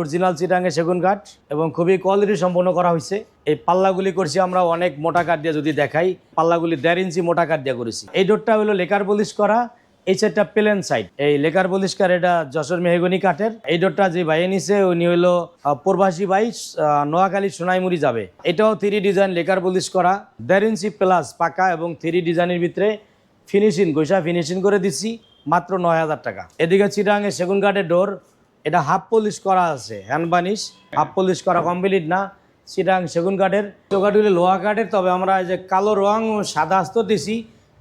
Original চিটাঙ্গে সেগুন কাঠ এবং খুবই কোয়ালিটি সম্পন্ন করা হয়েছে। এই পাল্লাগুলি করছি আমরা অনেক মোটা কাঠ দিয়ে, যদি দেখাই পাল্লাগুলি 1.5 ইঞ্চি মোটা কাঠ দিয়ে করেছি। এই ডোরটা হলো লেকার পলিশ করা, এই সাইডটা প্লেন সাইড। এই লেকার পলিশকার এটা যশোর মেহগনি কাঠের। এই ডোরটা যে ভাইয়ে নিছে উনি হলো প্রবাসী ভাই, নোয়াখালী সোনাইমুড়ি যাবে। এটাও 3D ডিজাইন লেকার পলিশ করা, 1.5 ইঞ্চি প্লাস পাকা এবং 3D ডিজাইনের ভিতরে ফিনিশিং ঘষা ফিনিশিং করে দিচ্ছি মাত্র 9,000 টাকা। এদিকে চিটাঙ্গে সেগুন কাঠের ডোর, এটা হাফ পলিশ করা আছে, হ্যান্ড বানিশ, হাফ পলিশ করা কমপ্লিট না। চিটাং সেগুন কাঠের, চৌকাঠগুলি লোহা কাঠের, তবে আমরা এই যে কালো রং ও সাদা আস্তর দিছি।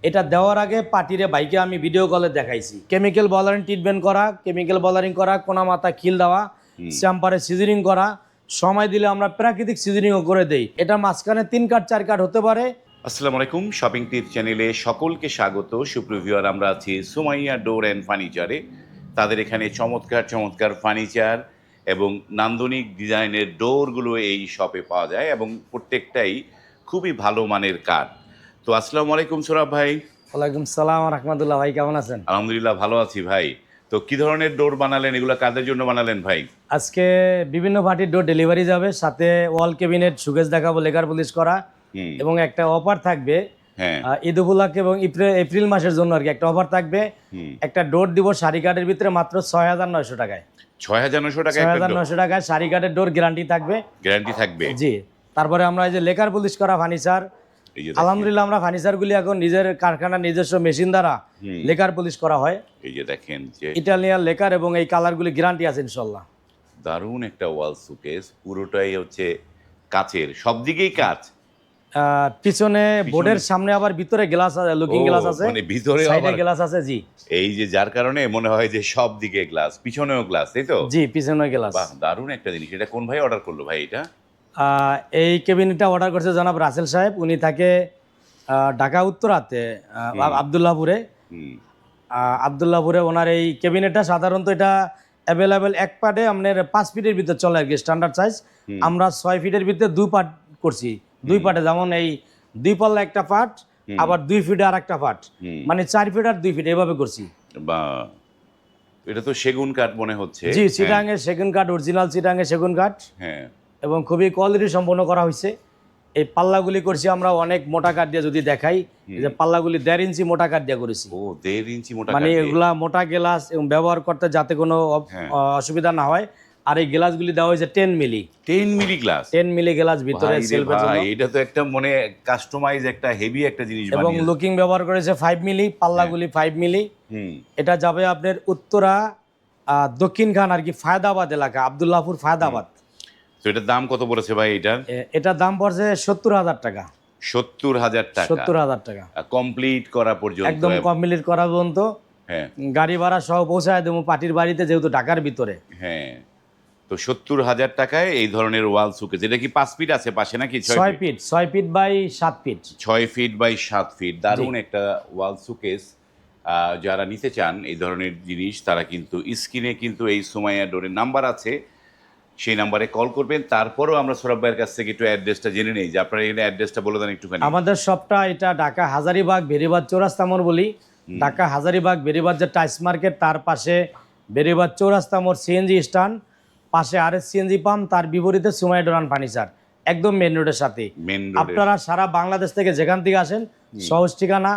এটা দেওয়ার আগে পাটিরে বাইকে আমি ভিডিও কলে দেখাইছি। কেমিক্যাল বলারিং ট্রিটমেন্ট করা, কেমিক্যাল বলারিং করা, কোনা মাথা খিল দেওয়া, শ্যাম্পারে সিজনিং করা, সময় দিলে আমরা প্রাকৃতিক সিজনিংও করে দেই। এটা মাঝখানে 3 কাঠ 4 কাঠ হতে পারে। আসসালামু আলাইকুম, শপিং টিপ চ্যানেলে সকলকে স্বাগত। সুপ্রিভিউয়ার, আমরা আছি সুমাইয়া ডোর অ্যান্ড ফার্নিচারে। তাদের এখানে চমৎকার চমৎকার ফার্নিচার এবং নান্দনিক ডিজাইনের ডোরগুলো এই শপে পাওয়া যায় এবং প্রত্যেকটাই খুবই ভালো মানের কাঠ। তো আসসালামু আলাইকুম সোরাব ভাই। ওয়ালাইকুম সালাম রাহমাতুল্লাহ। ভাই কেমন আছেন? আলহামদুলিল্লাহ ভালো আছি ভাই। তো কি ধরনের ডোর বানালেন, এগুলো কাদের জন্য বানালেন ভাই? আজকে বিভিন্ন পার্টির ডোর ডেলিভারি যাবে, সাথে ওয়াল ক্যাবিনেট সুকেস দেখাবো লেকার পলিশ করা, এবং একটা অফার থাকবে ঈদ উপলক্ষে এবং এপ্রিল মাসের জন্য আর কি একটা অফার থাকবে। একটা ডোর দিব শাড়ি কাঠের ভিতরে মাত্র 6,900 টাকায়। 6,900 টাকায় 6,900 টাকায় শাড়ি কাঠের ডোর গ্যারান্টি থাকবে। গ্যারান্টি থাকবে জি। তারপরে আমরা এই যে লেকার পলিশ করা ফার্নিচার, আলহামদুলিল্লাহ আমরা ফার্নিচারগুলি এখন নিজের কারখানার নিজস্ব মেশিন দ্বারা লেকার পলিশ করা হয়। এই যে দেখেন যে ইটালিয়ান লেকার এবং এই কালারগুলি গ্যারান্টি আছে ইনশাআল্লাহ। দারুণ একটা ওয়াল শোকেস, পুরোটাই হচ্ছে কাচের, সব দিকেই কাচ। পিছনে বোর্ডের সামনে আবার ভিতরে গ্লাস আছে, লুকিং গ্লাস আছে, মানে ভিতরে সাইডে গ্লাস আছে। জি, এই যে যার কারণে মনে হয় যে সব দিকে গ্লাস, পিছনেও গ্লাস, তাই তো? জি, পিছনে গ্লাস। বাহ, দারুণ একটা জিনিস। এটা কোন ভাই অর্ডার করলো ভাই এটা? এই ক্যাবিনেটটা অর্ডার করছে জনাব রাসেল সাহেব। উনি থাকে ঢাকা উত্তরাতে আবদুল্লাহপুরে। আবদুল্লাহপুরে ওনার এই ক্যাবিনেটটা সাধারণত এটা অ্যাভেলেবেল এক পার্টে আপনার 5 ফিটের ভিতরে চলে আর কি, স্ট্যান্ডার্ড সাইজ। আমরা 6 ফিটের ভিতরে 2 পার্ট করছি। 2 পার্টে, যেমন এই 2 পাল্লা একটা পার্ট, আবার 2 ফিটে আর একটা পার্ট, মানে 4 ফিট আর 2 ফিট এভাবে করছি। বা এটা তো সেগুন কাঠ মনে হচ্ছে। জি, চিটাঙ্গে সেগুন কাঠ, অরিজিনাল চিটাঙ্গে সেগুন কাঠ। হ্যাঁ, এবং খুবই কোয়ালিটি সম্পন্ন করা হয়েছে। এই পাল্লাগুলি করছি আমরা অনেক মোটা কাঠ দিয়ে, যদি দেখাই যে পাল্লাগুলি 1.5 ইঞ্চি মোটা কাঠ দিয়ে করেছি। ও 1.5 ইঞ্চি মোটা, মানে এগুলা মোটা গ্লাস এবং ব্যবহার করতে যাতে কোনো অসুবিধা না হয়। আর এই গ্লাসগুলি দেওয়া হয়েছে 10 মিলি। 10 মিলি গ্লাস, 10 মিলি গ্লাস ভিতরে সেলফের জন্য। এটা তো একটা মানে কাস্টমাইজ একটা হেভি একটা জিনিস বানিয়েছে। এবং লুকিং ব্যবহার করেছে 5 মিলি, পাল্লাগুলি 5 মিলি। এটা যাবে আপনার উত্তরা দক্ষিণ খান আর কি, ফায়দাবাদ এলাকা, আব্দুল্লাহপুর ফায়দাবাদ। তো এটার দাম কত পড়েছে ভাই এটার? এটার দাম পড়ছে 70,000 টাকা। 70,000 টাকা? 70,000 টাকা কমপ্লিট করা পর্যন্ত, একদম কমপ্লিট করা পর্যন্ত। হ্যাঁ, গাড়ি ভাড়া সহ পৌঁছায় দেবো পার্টির বাড়িতে, যেহেতু ঢাকার ভিতরে। হ্যাঁ, তো 70,000 টাকায় এই ধরনের ওয়াল শোকেস। এটা কি 5 ফিট আছে পাশে নাকি 6 feet? 6 feet by 7 feet. 6 feet by 7 feet. দারুণ একটা ওয়াল শোকেস। যারা নিতে চান এই ধরনের জিনিস, তারা কিন্তু স্ক্রিনে কিন্তু এই সুমাইয়া ডোরের নাম্বার আছে, সেই নাম্বারে কল করবেন। তারপরেও আমরা সোরাব ভাইয়ের কাছ থেকে একটু অ্যাড্রেসটা জেনে নেই, যে আপনার এখানে অ্যাড্রেসটা বলে দেন একটুখানি। আমাদের শপটা এটা ঢাকা হাজারীবাগ বেরিবাদ চৌরাস্তা মোড় বলি। ঢাকা হাজারীবাগ বেরিবাদ যে টাইস মার্কেট, তার পাশে বেরিবাদ চৌরাস্তা মোড় সিএনজি স্ট্যান্ড, পাশে আরএস সিএনজি পাম্প, তার বিপরীতে সুমাইয়া ডোর অ্যান্ড ফার্নিচার, একদম মেন রোডের সাথে। আপনারা সারা বাংলাদেশ থেকে যেখান থেকে আসেন, সহজ ঠিকানা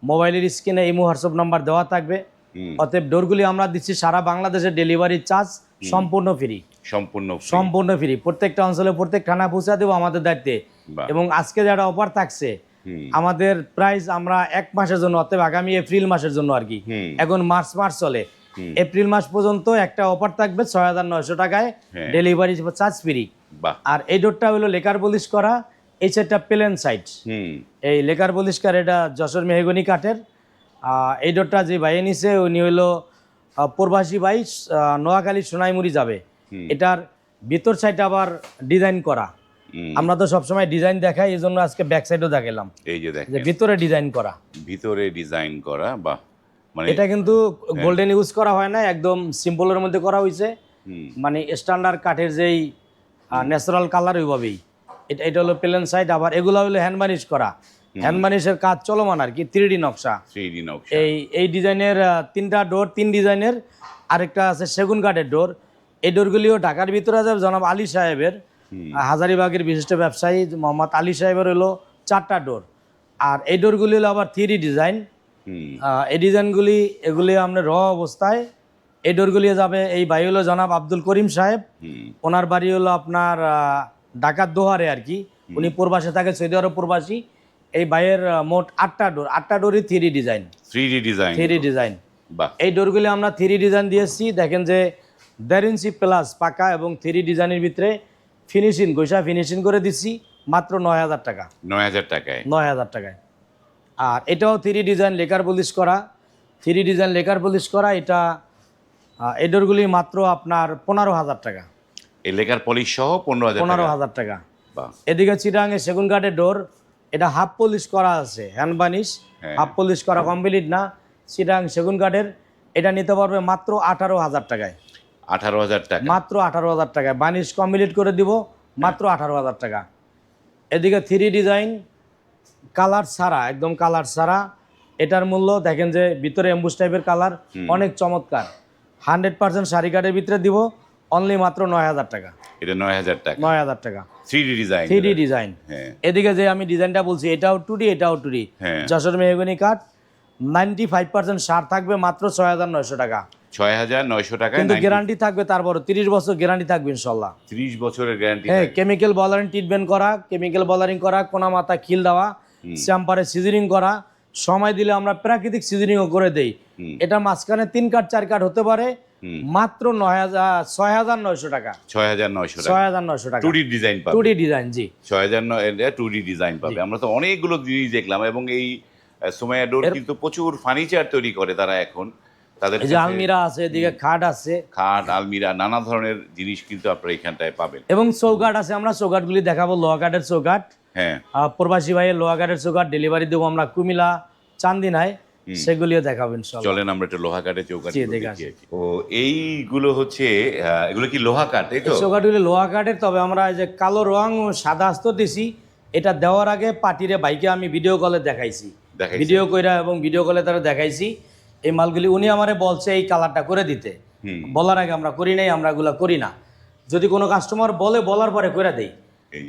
মোবাইলের স্ক্রিনে ইমো হোয়াটসঅ্যাপ নাম্বার দেওয়া থাকবে। অতএব ডোরগুলি আমরা দিচ্ছি সারা বাংলাদেশের ডেলিভারি চার্জ সম্পূর্ণ ফ্রি। সম্পূর্ণ ফ্রি। প্রত্যেকটা অঞ্চলে প্রত্যেক থানা পৌঁছা দেবো আমাদের দায়িত্বে। এবং আজকে যারা অফার থাকছে, আমাদের প্রাইস আমরা 1 মাসের জন্য, অতএব আগামী এপ্রিল মাসের জন্য আর কি, এখন মার্চ চলে, এপ্রিল মাস পর্যন্ত একটা অফার থাকবে 6,900 টাকায়, ডেলিভারি চার্জ ফ্রি। আর এই ডোরটা হলো লেকার পলিশ করা, এই সাইডটা প্লেন সাইড। এই লেকার পলিশকার এটা যশোর মেহগনি কাঠের। এই ডোরটা যে ভাইয়ে নিছে উনি হলো প্রবাসী ভাই, নোয়াখালী সোনাইমুড়ি যাবে। এটার ভিতর সাইড আবার ডিজাইন করা। আমরা তো সবসময় ডিজাইন দেখাই, এই জন্য আজকে ব্যাক সাইডও দেখালাম। এই যে দেখেন, ভিতরে ডিজাইন করা, ভিতরে ডিজাইন করা। বাহ, মানে এটা কিন্তু গোল্ডেন ইউজ করা হয় না, একদম সিম্পলের মধ্যে করা হয়েছে। মানে স্ট্যান্ডার্ড কাঠের যেই ন্যাচারাল কালার, ওইভাবেই। এটা হলো প্লেন সাইড। আবার এগুলো হলো হ্যান্ড বানিশ করা, হ্যান্ড বানিশের কাজ চলমান আর কি, 3D নকশা। এই ডিজাইনের 3টা ডোর, 3 ডিজাইনের। আরেকটা আছে সেগুন কাঠের ডোর, এই ডোরগুলিও ঢাকার ভিতরে আছে জনাব আলী সাহেবের, হাজারীবাগের বিশিষ্ট ব্যবসায়ী মোহাম্মদ আলী সাহেবের হলো 4টা ডোর। আর এই ডোরগুলি হলো আবার 3D ডিজাইন। এই ডিজাইনগুলি এগুলি আপনার র অবস্থায়। এই ডোরগুলি যাবে, এই ভাই হলো জনাব আব্দুল করিম সাহেব, ওনার বাড়ি হলো আপনার ঢাকার দোহারে আর কি, উনি প্রবাসে থাকে, সৌদি আরব প্রবাসী। এই ভাইয়ের মোট 8টা ডোর, 8টা ডোরই 3D ডিজাইন। 3D design. এই ডোরগুলি আমরা 3D ডিজাইন দিয়েছি। দেখেন যে 1.5 ইঞ্চি প্লাস পাকা এবং 3D ডিজাইনের ভিতরে ফিনিশিং ঘষা ফিনিশিং করে দিচ্ছি মাত্র 9,000 টাকা। 9,000 টাকায়। 9,000 টাকায়। আর এটাও 3D ডিজাইন লেকার পলিশ করা, 3D ডিজাইন লেকার পলিশ করা। এটা এই ডোরগুলি মাত্র আপনার 15,000 টাকা। এই লেকার পলিশ সহ 15,000 টাকা। এদিকে চিটাঙে সেগুন কাঠের ডোর, এটা হাফ পলিশ করা আছে, হ্যান্ড বানিশ, হাফ পলিশ করা কমপ্লিট না। চিটাং সেগুন কাঠের, এটা নিতে পারবে মাত্র 18,000 টাকায়। 18,000 টাকা, মাত্র 18,000 টাকায় বানিশ কমপ্লিট করে দিব মাত্র 18,000 টাকা। এদিকে 3D ডিজাইন কালার ছাড়া, একদম কালার ছাড়া, এটার মূল্য দেখেন যে ভিতরে এমবুস টাইপের কালার, অনেক চমৎকার। 100% শাড়ি কাঠের ভিতরে দিব অনলি মাত্র 9,000 টাকা। এটা 9,000 টাকা। 9,000 টাকা 3D ডিজাইন। 3D design. এদিকে যে আমি ডিজাইনটা বলছি এটাও 2D, এটাও 2D। যশোর মেহগনি কাঠ, 95% সার থাকবে মাত্র 6,900 টাকা। 6,900 টাকা, কিন্তু গ্যারান্টি থাকবে, তারপর 30 বছর গ্যারান্টি থাকবে ইনশাআল্লাহ। 30 বছরের গ্যারান্টি। হ্যাঁ, কেমিক্যাল বলারিং ট্রিটমেন্ট করা, কেমিক্যাল বলারিং করা, কোনা মাথা খিল দেওয়া, শ্যাম্পারে সিজনিং করা, সময় দিলে আমরা প্রাকৃতিক সিজনিংও করে দেই। এটা মাঝখানে 3 কাঠ 4 কাঠ হতে পারে, মাত্র 6,900 টাকা। 6,900 টাকা 2D ডিজাইন পাবে। 2D ডিজাইন, জি। 6,900 2D ডিজাইন পাবে। আমরা তো অনেকগুলো জিনিস দেখলাম, এবং এই সুমাইয়া ডোর কিন্তু প্রচুর ফার্নিচার তৈরি করে তারা এখন। তাদের যে আলমিরা আছে, এদিকে খাট আছে, খাট, আলমিরা, নানা ধরনের জিনিস কিন্তু আপনারা এখানটায় পাবেন। এবং চৌকাঠ আছে। আমরা চৌকাঠগুলি দেখাবো, লোহা কাঠের চৌকাঠ। হ্যাঁ, প্রবাসী ভাইয়ের লোহা কাঠের চৌকাঠ ডেলিভারি দেবো আমরা কুমিল্লা, চান্দিনায়, সেগুলিও দেখাবো ইনশাআল্লাহ। চলেন আমরা একটু লোহা কাঠের চৌকাঠ দেখি। ও এইগুলো হচ্ছে, এগুলো কি লোহা কাঠ, তাই তো? চৌকাঠগুলি লোহা কাঠের, তবে আমরা এই যে কালো রং ও সাদা আস্তর দিছি। এটা দেওয়ার আগে পাটিরে ভাইকে আমি ভিডিও কলে দেখাইছি, ভিডিও কইরা এবং ভিডিও কলে তারা দেখাইছি এই মালগুলি। উনি আমারে বলছে এই কালারটা করে দিতে, বলার আগে আমরা করি নাই, আমরা এগুলা করি না। যদি কোনো কাস্টমার বলে, বলার পরে করে দেই।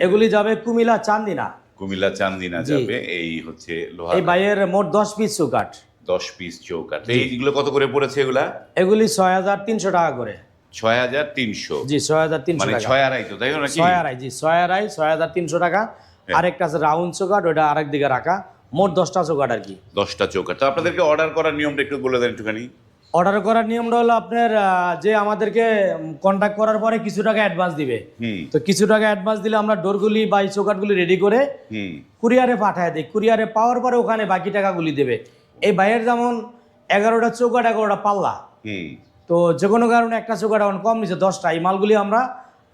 এগুলি যাবে কুমিল্লা, চান্দিনা। কুমিল্লা, চান্দিনা যাবে। এই হচ্ছে লোহা। এই ভাইয়ের মোট 10 পিস চৌকাঠ। 10 পিস চৌকাঠ। এইগুলো কত করে পড়েছে এগুলা? এগুলি 6,300 টাকা করে। 6,300? জি, 6,300 মানে টাকা। 6,250 তো, তাই না? 6,250, জি, 6,250, 6,300 টাকা। আরেকটা আছে রাউন্ড চৌকাঠ, ওটা আরেক দিকে রাখা। মোট 10টা চৌকাঠ আর কি। 10টা চৌকাঠ। তো আপনাদেরকে অর্ডার করার নিয়মটা একটু বলে দেন একটুখানি। অর্ডার করার নিয়মটা হলো আপনার যে আমাদেরকে কন্ট্যাক্ট করার পরে কিছু টাকা অ্যাডভান্স দিবে। তো কিছু টাকা অ্যাডভান্স দিলে আমরা ডোরগুলি বা এই চৌকাঠগুলি রেডি করে কুরিয়ারে পাঠায় দিই। কুরিয়ারে পাওয়ার পরে ওখানে বাকি টাকাগুলি দেবে। এই ভাইয়ের যেমন 11টা চৌকাঠ, 11টা পাল্লা, তো যে কোনো কারণে একটা চৌকাঠ এখন কম নিচ্ছে 10টা। এই মালগুলি আমরা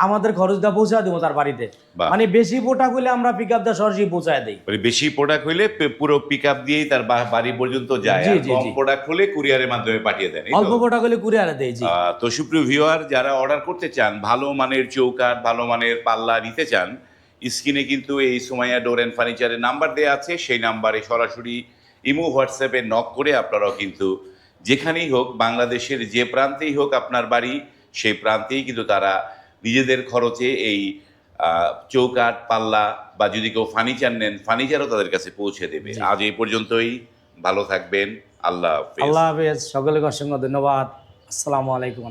আমাদের খরচ দিয়ে পৌঁছা দেবো তার বাড়িতে। মানে বেশি প্রোডাক্ট হলে আমরা পিক আপ দিয়ে সরাসরি পৌঁছায় দিই। বেশি প্রোডাক্ট হলে পুরো পিক আপ দিয়েই তার বাড়ি পর্যন্ত যায়। কম প্রোডাক্ট হলে কুরিয়ারের মাধ্যমে পাঠিয়ে দেন। অল্প প্রোডাক্ট হলে কুরিয়ারে দেয়, জি। তো সুপ্রিয় ভিউয়ার, যারা অর্ডার করতে চান, ভালো মানের চৌকাঠ, ভালো মানের পাল্লা নিতে চান, স্ক্রিনে কিন্তু এই সুমাইয়া ডোর অ্যান্ড ফার্নিচারের নাম্বার দেওয়া আছে। সেই নাম্বারে সরাসরি ইমো, হোয়াটসঅ্যাপে নক করে আপনারাও কিন্তু যেখানেই হোক, বাংলাদেশের যে প্রান্তেই হোক আপনার বাড়ি, সেই প্রান্তেই কিন্তু তারা নিজেদের খরচে এই চৌকাঠ, পাল্লা বা যদি কেউ ফার্নিচার নেন, ফার্নিচারও তাদের কাছে পৌঁছে দেবে। আজ এই পর্যন্তই। ভালো থাকবেন। আল্লাহ হাফেজ। আল্লাহ হাফেজ। সকলকে অসংখ্য ধন্যবাদ। আসসালামু আলাইকুম।